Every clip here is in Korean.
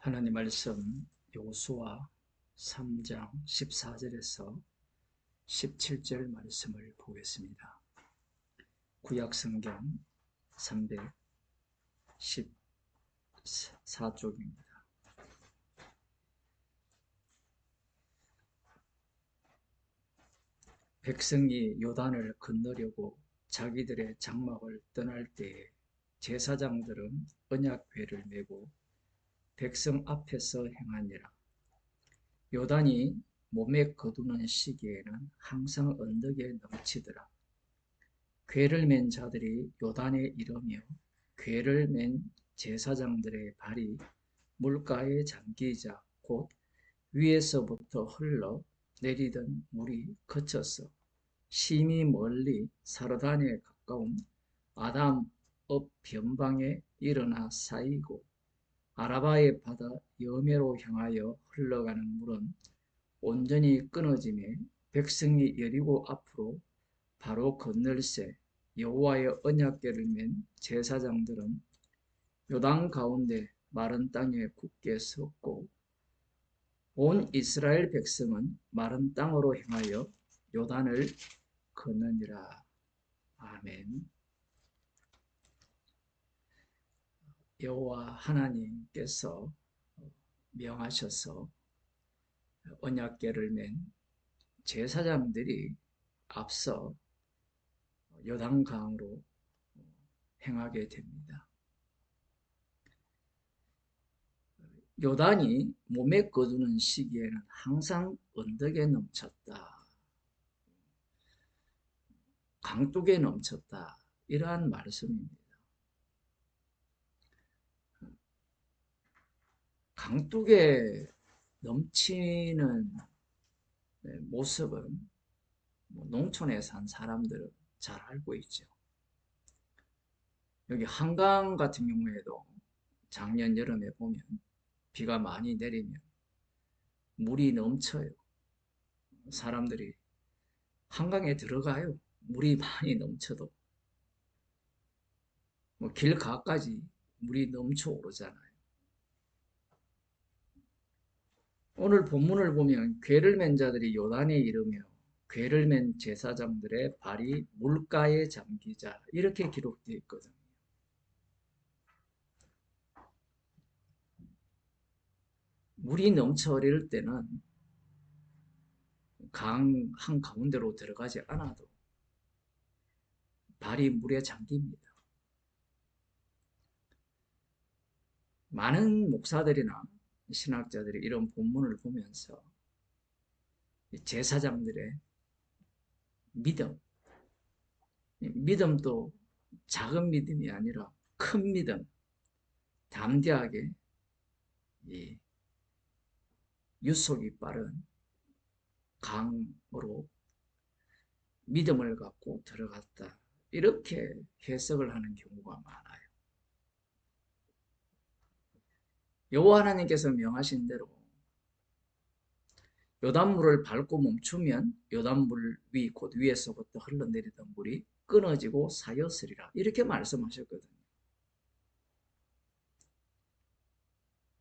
하나님 말씀 여호수아 3장 14절에서 17절 말씀을 보겠습니다. 구약 성경 314쪽입니다. 백성이 요단을 건너려고 자기들의 장막을 떠날 때에 제사장들은 언약궤를 메고 백성 앞에서 행하니라. 요단이 몸에 거두는 시기에는 항상 언덕에 넘치더라. 궤를 맨 자들이 요단에 이르며 궤를 맨 제사장들의 발이 물가에 잠기자 곧 위에서부터 흘러 내리던 물이 그쳤어 심히 멀리 사르단에 가까운 아담 업 변방에 일어나 쌓이고 아라바의 바다 여매로 향하여 흘러가는 물은 온전히 끊어지매 백성이 여리고 앞으로 바로 건널새 여호와의 언약궤를 맨 제사장들은 요단 가운데 마른 땅에 굳게 섰고 온 이스라엘 백성은 마른 땅으로 행하여 요단을 건너니라. 아멘. 여호와 하나님께서 명하셔서 언약궤를 맨 제사장들이 앞서 요단강으로 행하게 됩니다. 요단이 몸에 거두는 시기에는 항상 언덕에 넘쳤다. 강둑에 넘쳤다. 이러한 말씀입니다. 강둑에 넘치는 모습은 농촌에 산 사람들은 잘 알고 있죠. 여기 한강 같은 경우에도 작년 여름에 보면 비가 많이 내리면 물이 넘쳐요. 사람들이 한강에 들어가요. 물이 많이 넘쳐도 길 가까지 물이 넘쳐 오르잖아요. 오늘 본문을 보면 궤를 맨 자들이 요단에 이르며 궤를 맨 제사장들의 발이 물가에 잠기자 이렇게 기록되어 있거든요. 물이 넘쳐 흐를 때는 강 한가운데로 들어가지 않아도 발이 물에 잠깁니다. 많은 목사들이나 신학자들이 이런 본문을 보면서 제사장들의 믿음도 작은 믿음이 아니라 큰 믿음, 담대하게 이 유속이 빠른 강으로 믿음을 갖고 들어갔다. 이렇게 해석을 하는 경우가 많아요. 여호와 하나님께서 명하신 대로 요단물을 밟고 멈추면 요단물 위 곧 위에서부터 흘러내리던 물이 끊어지고 사였으리라 이렇게 말씀하셨거든요.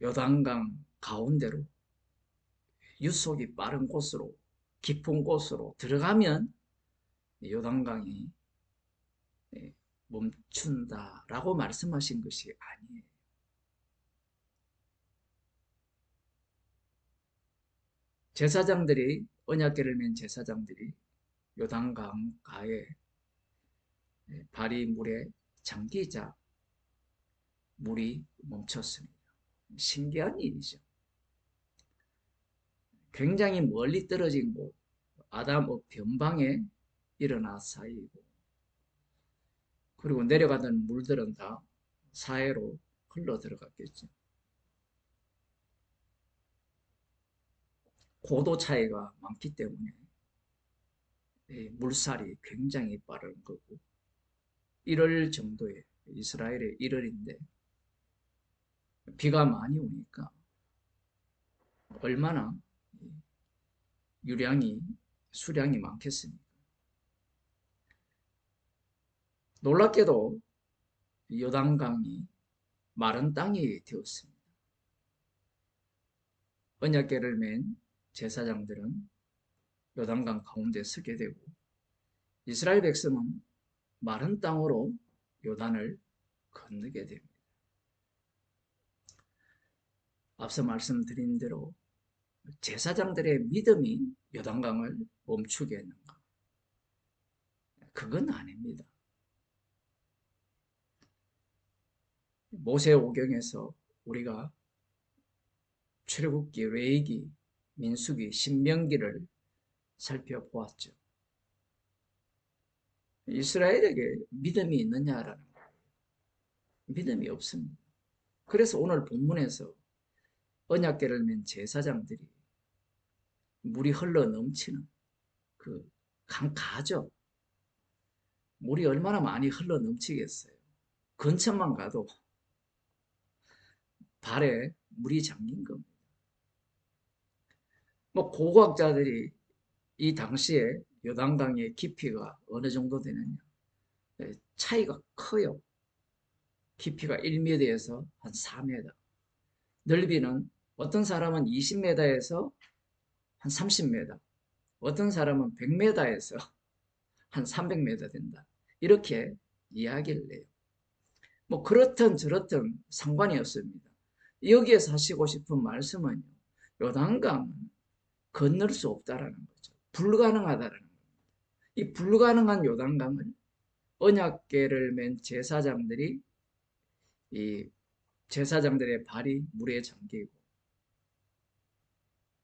요단강 가운데로 유속이 빠른 곳으로 깊은 곳으로 들어가면 요단강이 멈춘다라고 말씀하신 것이 아니에요. 제사장들이 언약궤를 맨 제사장들이 요단강 가에 발이 물에 잠기자 물이 멈췄습니다. 신기한 일이죠. 굉장히 멀리 떨어진 곳 아담의 변방에 일어나 쌓이고 그리고 내려가던 물들은 다 사해로 흘러 들어갔겠죠. 고도 차이가 많기 때문에 물살이 굉장히 빠른 거고 1월 정도에 이스라엘의 1월인데 비가 많이 오니까 얼마나 수량이 많겠습니까? 놀랍게도 요단강이 마른 땅이 되었습니다. 언약궤를 맨 제사장들은 요단강 가운데 서게 되고 이스라엘 백성은 마른 땅으로 요단을 건너게 됩니다. 앞서 말씀드린 대로 제사장들의 믿음이 요단강을 멈추게 했는가? 그건 아닙니다. 모세오경에서 우리가 출애굽기, 레위기, 민수기, 신명기를 살펴보았죠. 이스라엘에게 믿음이 있느냐라는 거예요. 믿음이 없습니다. 그래서 오늘 본문에서 언약궤를 맨 제사장들이 물이 흘러 넘치는 그 강가죠. 물이 얼마나 많이 흘러 넘치겠어요. 근처만 가도 발에 물이 잠긴 겁니다. 뭐 고고학자들이 이 당시에 요단강의 깊이가 어느 정도 되느냐? 차이가 커요. 깊이가 1m에서 한 4m. 넓이는 어떤 사람은 20m에서 한 30m, 어떤 사람은 100m에서 한 300m 된다. 이렇게 이야기를 해요. 뭐 그렇든 저렇든 상관이 없습니다. 여기에서 하시고 싶은 말씀은 요단강은 건널 수 없다라는 거죠. 불가능하다라는 겁니다. 이 불가능한 요단강을 언약궤를 맨 제사장들이 이 제사장들의 발이 물에 잠기고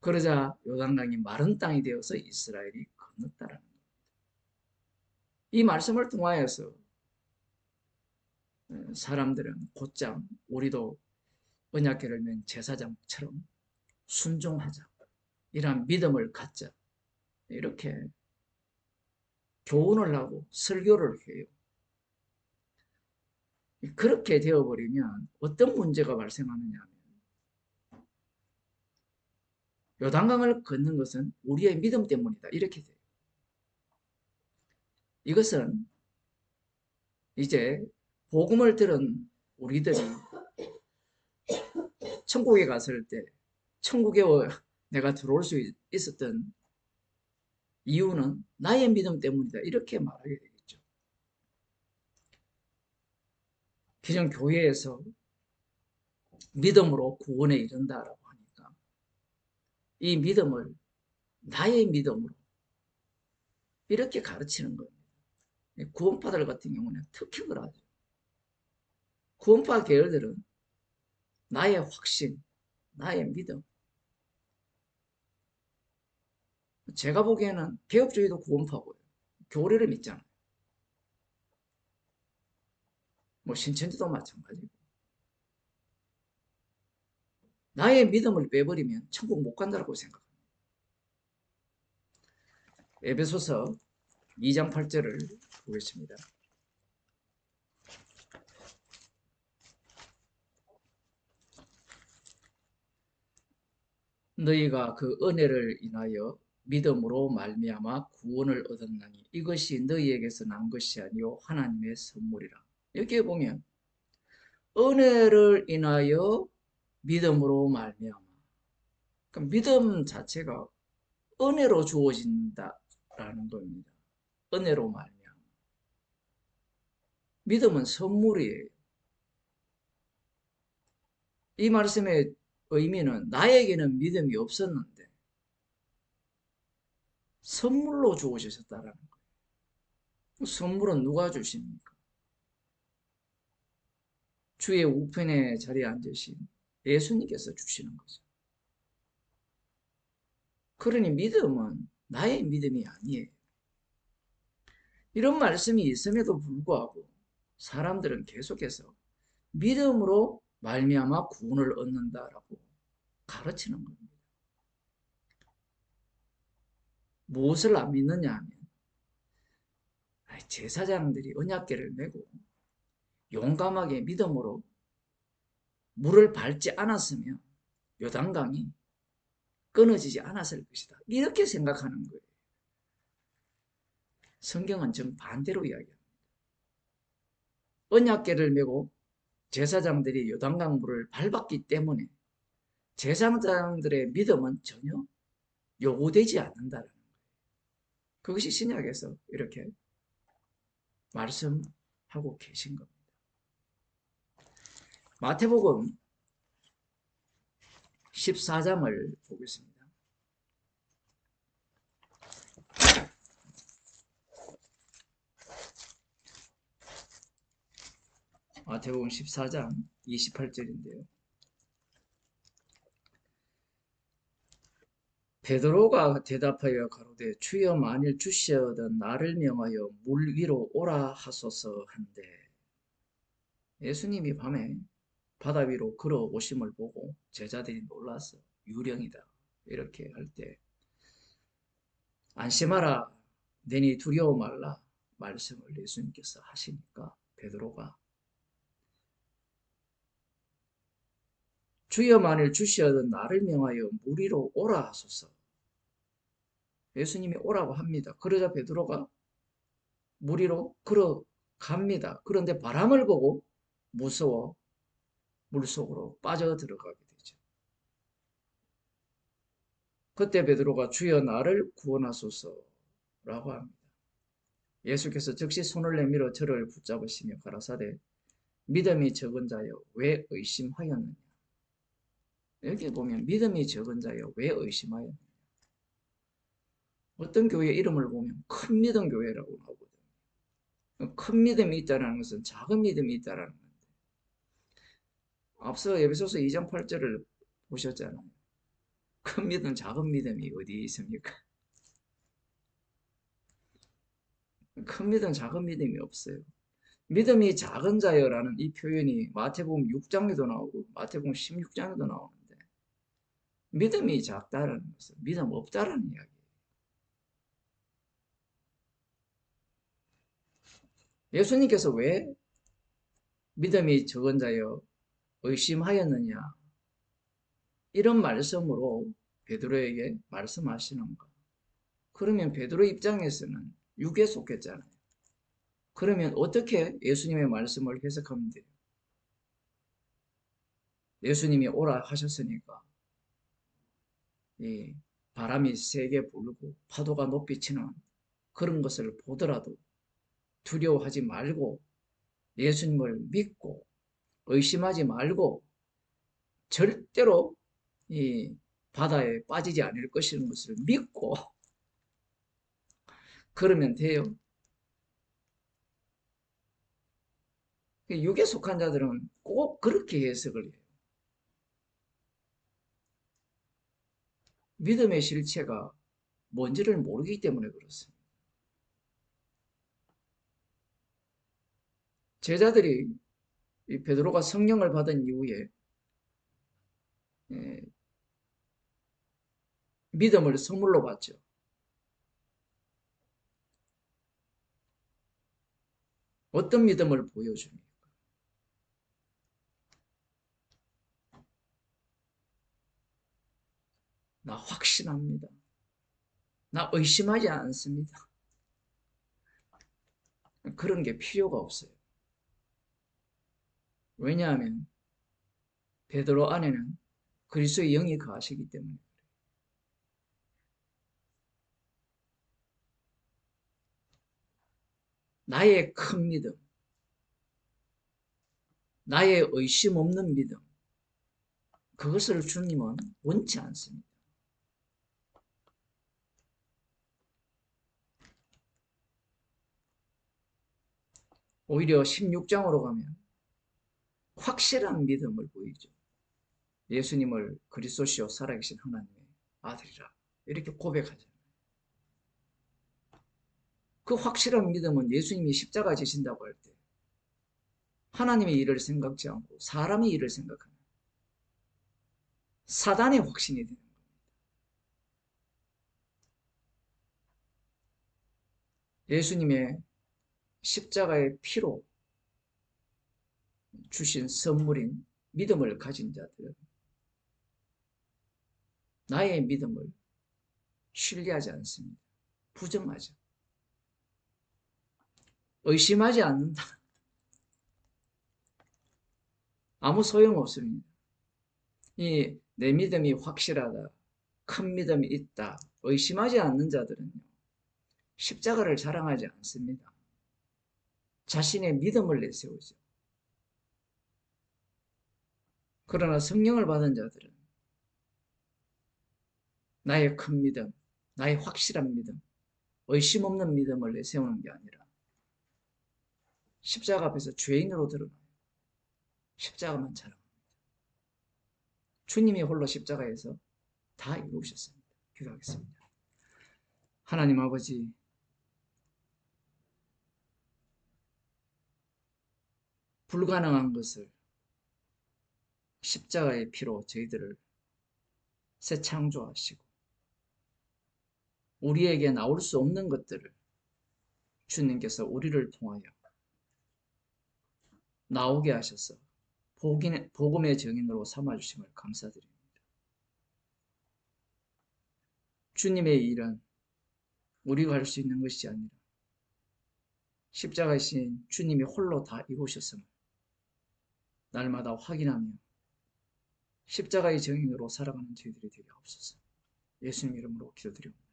그러자 요단강이 마른 땅이 되어서 이스라엘이 건넜다라는 겁니다. 이 말씀을 통하여서 사람들은 곧장 우리도 언약궤를 맨 제사장처럼 순종하자. 이러한 믿음을 갖자. 이렇게 교훈을 하고 설교를 해요. 그렇게 되어버리면 어떤 문제가 발생하느냐 하면 요단강을 걷는 것은 우리의 믿음 때문이다. 이렇게 돼요. 이것은 이제 복음을 들은 우리들이 천국에 갔을 때 천국에 내가 들어올 수 있었던 이유는 나의 믿음 때문이다. 이렇게 말하게 되겠죠. 기존 교회에서 믿음으로 구원에 이른다라고 하니까 이 믿음을 나의 믿음으로 이렇게 가르치는 겁니다. 구원파들 같은 경우는 특히 그러하죠. 구원파 계열들은 나의 확신, 나의 믿음. 제가 보기에는 개혁주의도 구원파고요. 교리를 믿잖아요. 뭐 신천지도 마찬가지고. 나의 믿음을 빼버리면 천국 못 간다고 생각합니다. 에베소서 2장 8절을 보겠습니다. 너희가 그 은혜를 인하여 믿음으로 말미암아 구원을 얻었나니 이것이 너희에게서 난 것이 아니요 하나님의 선물이라. 여기에 보면 은혜를 인하여 믿음으로 말미암아. 그러니까 믿음 자체가 은혜로 주어진다라는 겁니다. 은혜로 말미암아. 믿음은 선물이에요. 이 말씀의 의미는 나에게는 믿음이 없었는데 선물로 주어지셨다라는 거예요. 선물은 누가 주십니까? 주의 우편에 자리에 앉으신 예수님께서 주시는 거죠. 그러니 믿음은 나의 믿음이 아니에요. 이런 말씀이 있음에도 불구하고 사람들은 계속해서 믿음으로 말미암아 구원을 얻는다라고 가르치는 겁니다. 무엇을 안 믿느냐 하면 제사장들이 언약궤를 메고 용감하게 믿음으로 물을 밟지 않았으면 요단강이 끊어지지 않았을 것이다. 이렇게 생각하는 거예요. 성경은 정반대로 이야기합니다. 언약궤를 메고 제사장들이 요단강 물을 밟았기 때문에 제사장들의 믿음은 전혀 요구되지 않는다는 거예요. 그것이 신약에서 이렇게 말씀하고 계신 겁니다. 마태복음 14장을 보겠습니다. 마태복음 14장 28절인데요. 베드로가 대답하여 가로되 주여 만일 주시어든 나를 명하여 물 위로 오라 하소서 한데, 예수님이 밤에 바다 위로 걸어오심을 보고 제자들이 놀라서 유령이다 이렇게 할 때 안심하라 내니 두려워 말라 말씀을 예수님께서 하시니까 베드로가 주여 만일 주시어든 나를 명하여 물 위로 오라 하소서. 예수님이 오라고 합니다. 그러자 베드로가 물 위로 걸어갑니다. 그런데 바람을 보고 무서워 물속으로 빠져 들어가게 되죠. 그때 베드로가 주여 나를 구원하소서라고 합니다. 예수께서 즉시 손을 내밀어 저를 붙잡으시며 가라사대 믿음이 적은 자여 왜 의심하였느냐. 여기 보면 믿음이 적은 자여 왜 의심하였느냐. 어떤 교회 이름을 보면 큰 믿음 교회라고 나오거든요. 큰 믿음이 있다는 것은 작은 믿음이 있다는 건데, 앞서 에베소서 2장 8절을 보셨잖아요. 큰 믿음, 작은 믿음이 어디 있습니까? 큰 믿음, 작은 믿음이 없어요. 믿음이 작은 자여라는 이 표현이 마태복음 6장에도 나오고 마태복음 16장에도 나오는데, 믿음이 작다는 것은 믿음 없다라는 이야기예요. 예수님께서 왜 믿음이 적은 자여 의심하였느냐 이런 말씀으로 베드로에게 말씀하시는가? 그러면 베드로 입장에서는 육에 속했잖아요. 그러면 어떻게 예수님의 말씀을 해석하면 돼요? 예수님이 오라 하셨으니까 이 바람이 세게 불고 파도가 높이 치는 그런 것을 보더라도 두려워하지 말고 예수님을 믿고 의심하지 말고 절대로 이 바다에 빠지지 않을 것이라는 것을 믿고 그러면 돼요. 육에 속한 자들은 꼭 그렇게 해석을 해요. 믿음의 실체가 뭔지를 모르기 때문에 그렇습니다. 제자들이 이 베드로가 성령을 받은 이후에 믿음을 선물로 받죠. 어떤 믿음을 보여줍니까? 나 확신합니다. 나 의심하지 않습니다. 그런 게 필요가 없어요. 왜냐하면 베드로 안에는 그리스도의 영이 거하시기 때문에. 나의 큰 믿음, 나의 의심 없는 믿음, 그것을 주님은 원치 않습니다. 오히려 16장으로 가면 확실한 믿음을 보이죠. 예수님을 그리스도시요 살아계신 하나님의 아들이라 이렇게 고백하잖아요. 그 확실한 믿음은 예수님이 십자가 지신다고 할 때 하나님의 일을 생각지 않고 사람의 일을 생각하는 사단의 확신이 되는 겁니다. 예수님의 십자가의 피로 주신 선물인 믿음을 가진 자들은 나의 믿음을 신뢰하지 않습니다. 부정하죠. 의심하지 않는다. 아무 소용없습니다. 이 내 믿음이 확실하다, 큰 믿음이 있다, 의심하지 않는 자들은요, 십자가를 자랑하지 않습니다. 자신의 믿음을 내세우죠. 그러나 성령을 받은 자들은 나의 큰 믿음, 나의 확실한 믿음, 의심 없는 믿음을 내세우는 게 아니라 십자가 앞에서 죄인으로 드러나요. 십자가만 자랑합니다. 주님이 홀로 십자가에서 다 이루셨습니다. 기도하겠습니다. 하나님 아버지, 불가능한 것을 십자가의 피로 저희들을 새 창조하시고 우리에게 나올 수 없는 것들을 주님께서 우리를 통하여 나오게 하셔서 복음의 증인으로 삼아주심을 감사드립니다. 주님의 일은 우리가 할 수 있는 것이 아니라 십자가이신 주님이 홀로 다 이루셨음을 날마다 확인하며 십자가의 증인으로 살아가는 저희들이 되게 하옵소서. 예수님 이름으로 기도드립니다.